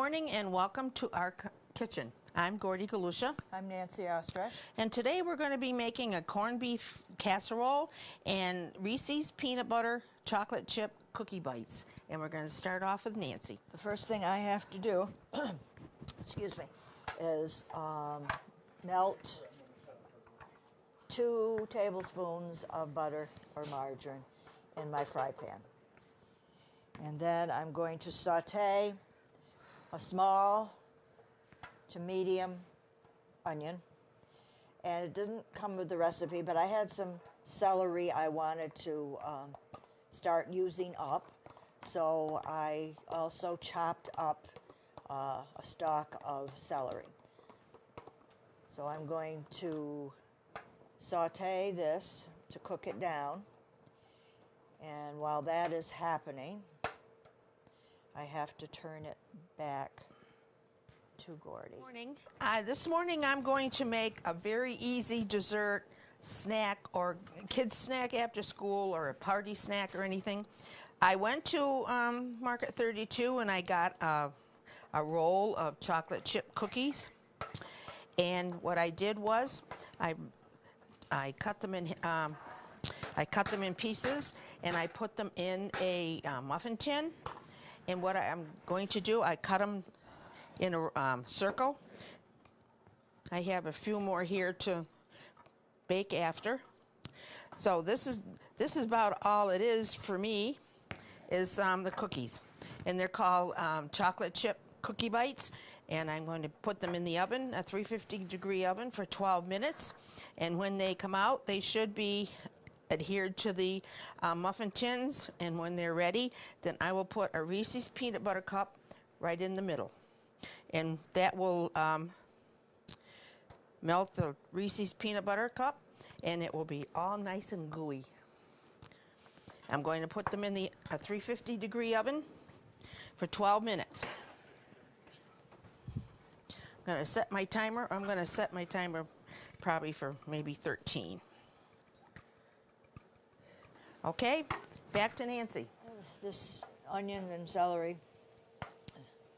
morning and welcome to our kitchen. I'm Gordy Galusha. I'm Nancy Ostresh. And today we're going to be making a corned beef casserole and Reese's peanut butter chocolate chip cookie bites. And we're going to start off with Nancy. The first thing I have to do, excuse me, is melt 2 tablespoons of butter or margarine in my fry pan. And then I'm going to saute a small to medium onion. And it didn't come with the recipe, but I had some celery I wanted to start using up. So I also chopped up a stalk of celery. So I'm going to saute this to cook it down. And while that is happening, I have to turn it back to Gordy. This morning I'm going to make a very easy dessert snack or kids snack after school or a party snack or anything. I went to Market 32 and I got a roll of chocolate chip cookies. And what I did was I cut them in pieces and I put them in a muffin tin. And what I'm going to do, I cut them in a circle. I have a few more here to bake after. So this is about all it is for me, is the cookies. And they're called chocolate chip cookie bites. And I'm going to put them in the oven, a 350-degree oven for 12 minutes. And when they come out, they should be adhered to the muffin tins, and when they're ready, then I will put a Reese's peanut butter cup right in the middle, and that will melt the Reese's peanut butter cup, and it will be all nice and gooey. I'm going to put them in a 350-degree oven for 12 minutes. I'm going to set my timer. I'm going to set my timer probably for maybe 13. Okay, back to Nancy. This onion and celery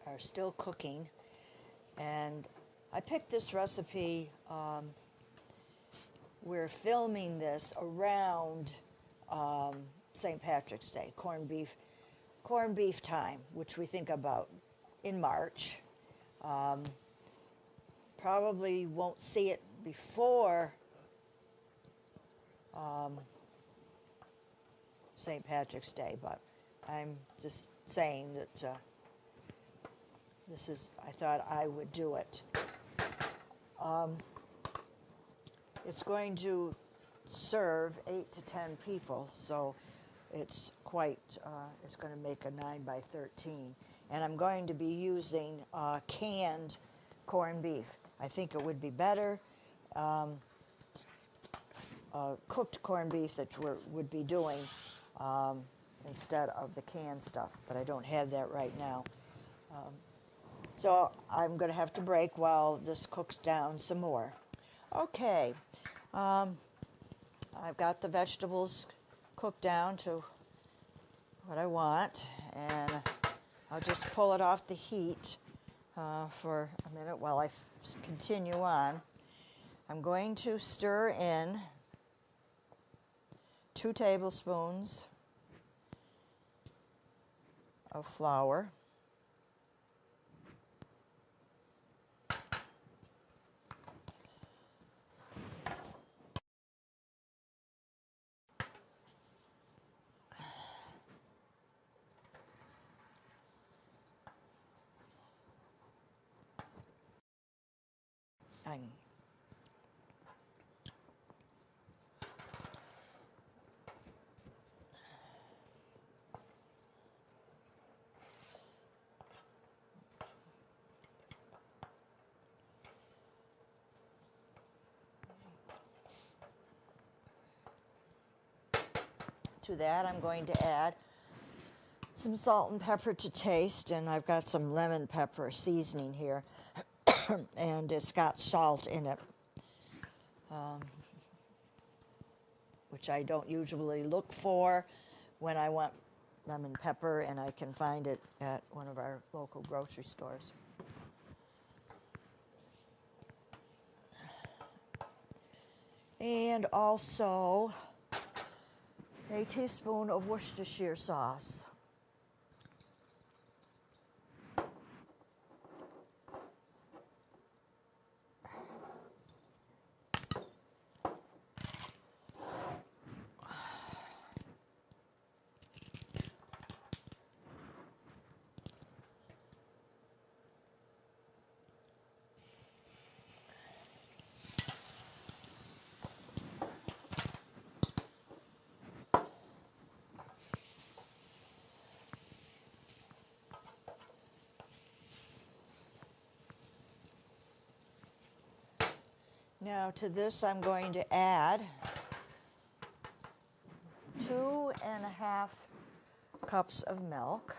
are still cooking, and I picked this recipe. We're filming this around St. Patrick's Day, corned beef time, which we think about in March. Probably won't see it before St. Patrick's Day, but I'm just saying that I thought I would do it. It's going to serve 8 to 10 people, so it's going to make a 9 by 13. And I'm going to be using canned corned beef. I think it would be better cooked corned beef that would be doing instead of the canned stuff, but I don't have that right now. So I'm going to have to break while this cooks down some more. Okay, I've got the vegetables cooked down to what I want, and I'll just pull it off the heat for a minute while I continue on. I'm going to stir in 2 tablespoons of flour. To that, I'm going to add some salt and pepper to taste, and I've got some lemon pepper seasoning here, and it's got salt in it, which I don't usually look for when I want lemon pepper, and I can find it at one of our local grocery stores. And also a teaspoon of Worcestershire sauce. Now to this I'm going to add 2.5 cups of milk.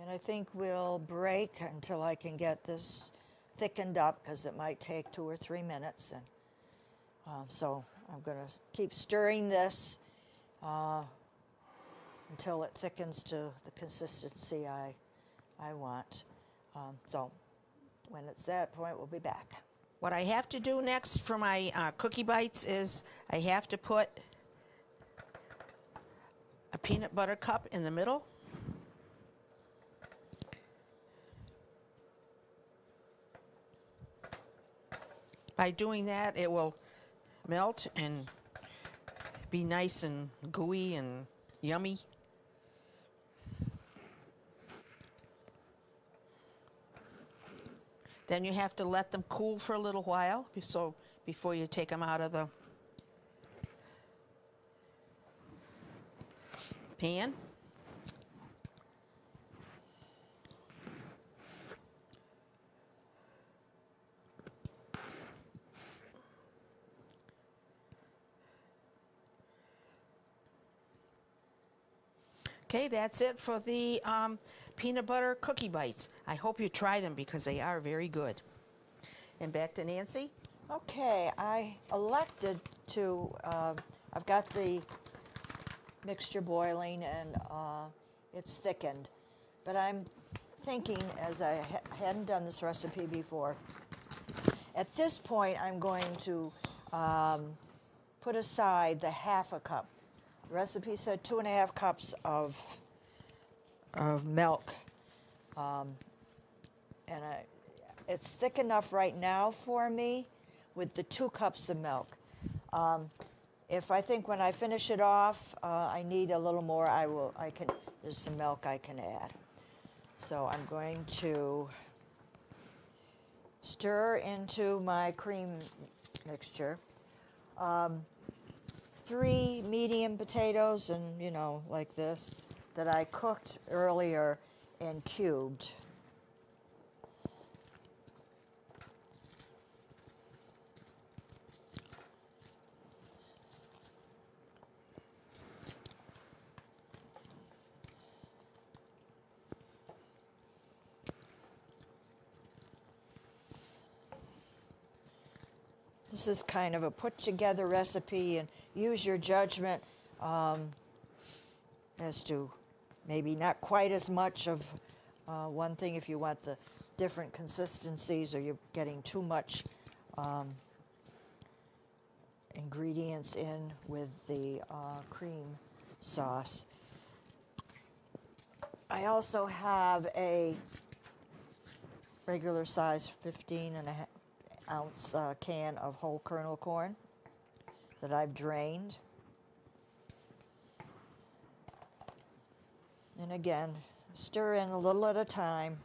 And I think we'll break until I can get this thickened up, because it might take 2 or 3 minutes. And so I'm going to keep stirring this until it thickens to the consistency I want. So when it's that point, we'll be back. What I have to do next for my cookie bites is I have to put a peanut butter cup in the middle. By doing that, it will melt and be nice and gooey and yummy. Then you have to let them cool for a little while before you take them out of the pan. Okay, that's it for the peanut butter cookie bites. I hope you try them because they are very good. And back to Nancy. Okay, I elected to, I've got the mixture boiling and it's thickened. But I'm thinking, as I hadn't done this recipe before, at this point I'm going to put aside the 1/2 cup. The recipe said 2.5 cups of milk. And it's thick enough right now for me with the 2 cups of milk. If I think when I finish it off I need a little more, there's some milk I can add. So I'm going to stir into my cream mixture 3 medium potatoes, and like this, that I cooked earlier and cubed. This is kind of a put-together recipe, and use your judgment as to maybe not quite as much of one thing if you want the different consistencies, or you're getting too much ingredients in with the cream sauce. I also have a regular size 15.5-ounce can of whole kernel corn that I've drained. And again, stir in a little at a time.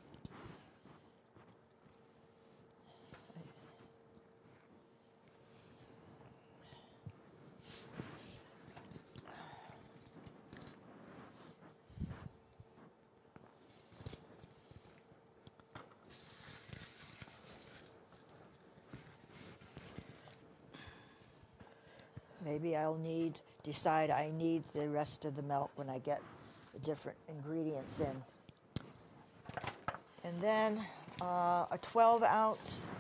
maybe I'll decide I need the rest of the milk when I get the different ingredients in. And then a 12-ounce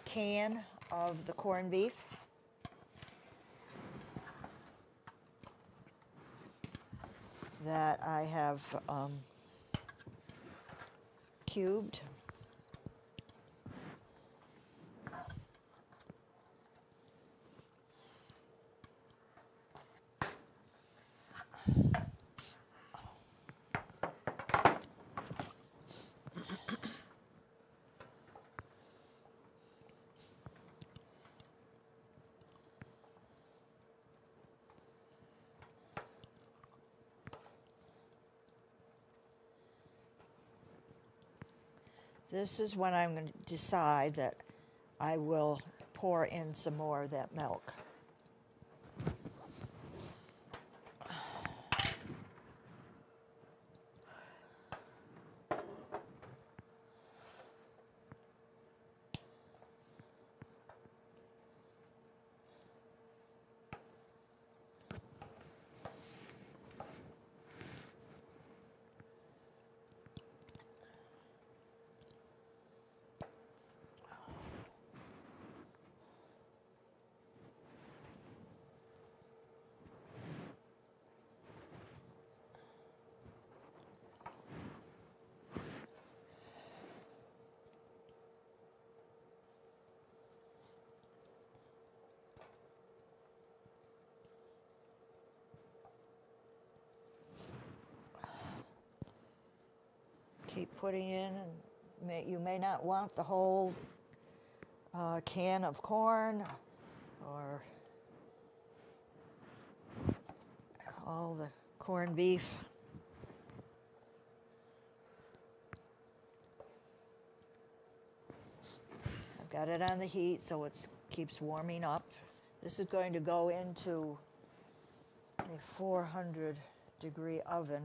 can of the corned beef. That I have cubed. This is when I'm going to decide that I will pour in some more of that milk. Keep putting in, and you may not want the whole can of corn or all the corned beef. I've got it on the heat so it keeps warming up. This is going to go into a 400-degree oven.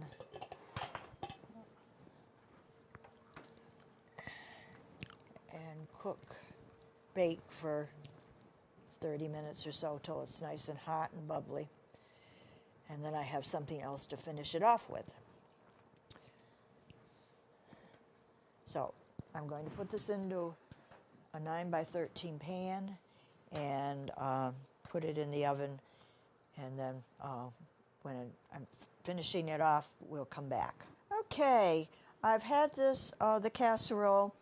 And bake for 30 minutes or so till it's nice and hot and bubbly. And then I have something else to finish it off with. So I'm going to put this into a 9 by 13 pan and put it in the oven. And then when I'm finishing it off, we'll come back. Okay, I've had this, the casserole,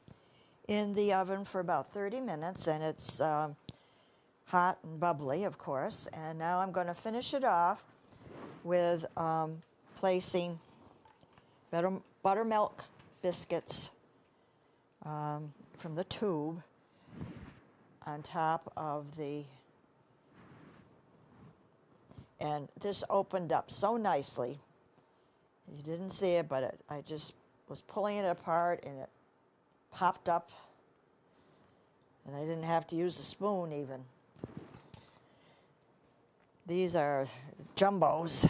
in the oven for about 30 minutes, and it's hot and bubbly, of course. And now I'm going to finish it off with placing buttermilk biscuits from the tube on top of the, and this opened up so nicely. You didn't see it, but I just was pulling it apart, and it popped up, and I didn't have to use a spoon even. These are jumbos.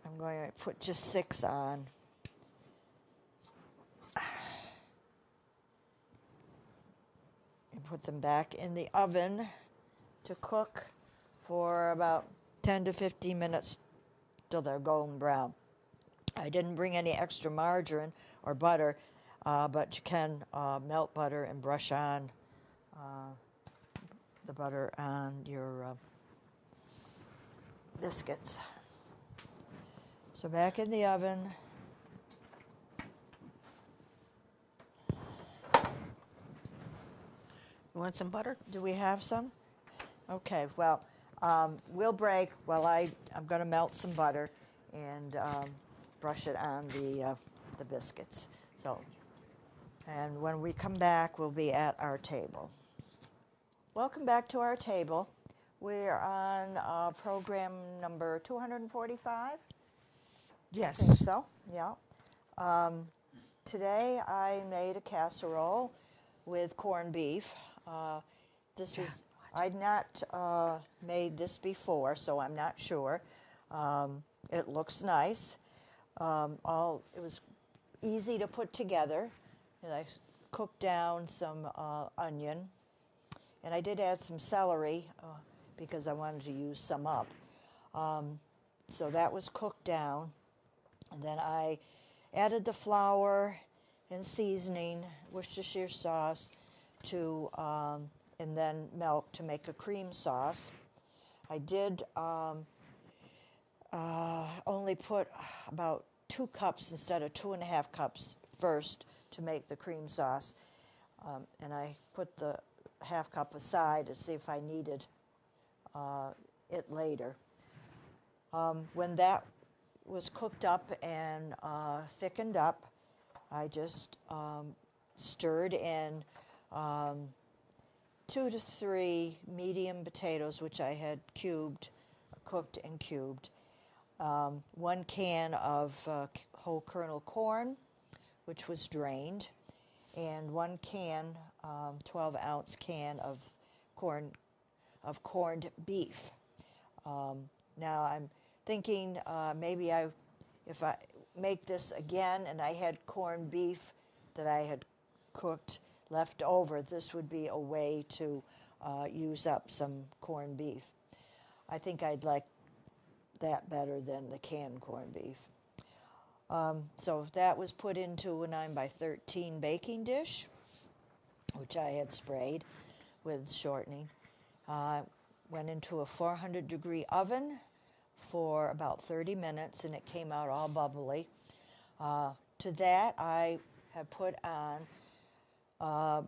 I'm going to put just 6 on. And put them back in the oven to cook for about 10 to 15 minutes till they're golden brown. I didn't bring any extra margarine or butter, but you can melt butter and brush on the butter on your biscuits. So back in the oven. You want some butter? Do we have some? Okay, well, we'll break while I'm going to melt some butter and brush it on the biscuits. So, and when we come back, we'll be at our table. Welcome back to our table. We're on program number 245. Yes. I think so, yeah. Today I made a casserole with corned beef. I'd not made this before, so I'm not sure. It looks nice. It was easy to put together. And I cooked down some onion, and I did add some celery because I wanted to use some up. So that was cooked down, and then I added the flour and seasoning, Worcestershire sauce, to and then milk to make a cream sauce. I did only put about 2 cups instead of 2.5 cups first to make the cream sauce, and I put the ½ cup aside to see if I needed it later. When that was cooked up and thickened up, I just stirred in 2 to 3 medium potatoes, which I had cooked and cubed, 1 can of whole kernel corn, which was drained, and 1 can, 12-ounce can of corned beef. Now I'm thinking maybe if I make this again and I had corned beef that I had cooked left over, this would be a way to use up some corned beef. I think I'd like that better than the canned corned beef. So that was put into a 9x13 baking dish, which I had sprayed with shortening. Went into a 400-degree oven for about 30 minutes, and it came out all bubbly. To that, I have put on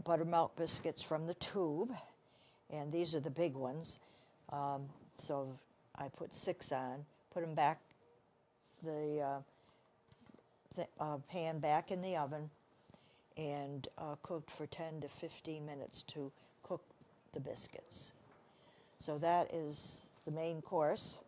buttermilk biscuits from the tube, and these are the big ones. So I put 6 on, put them back, the pan back in the oven, and cooked for 10 to 15 minutes to cook the biscuits. So that is the main course.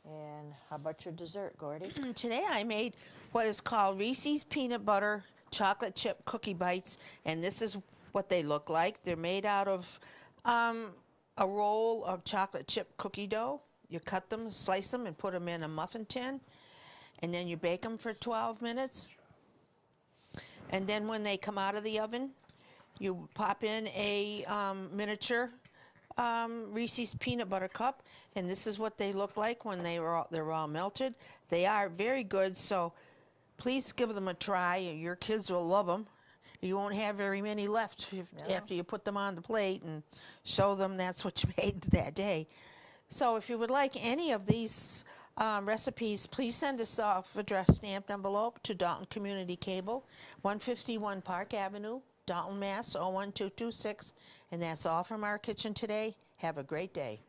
And how about your dessert, Gordy? Today I made what is called Reese's Peanut Butter Chocolate Chip Cookie Bites, and this is what they look like. They're made out of a roll of chocolate chip cookie dough. You cut them, slice them, and put them in a muffin tin, and then you bake them for 12 minutes. And then when they come out of the oven, you pop in a miniature Reese's Peanut Butter Cup, and this is what they look like when they're all melted. They are very good, so please give them a try. Your kids will love them. You won't have very many left after you put them on the plate and show them that's what you made that day. So if you would like any of these recipes, please send us off address stamped envelope to Dalton Community Cable, 151 Park Avenue, Dalton, Mass. 01226. And that's all from our kitchen today. Have a great day.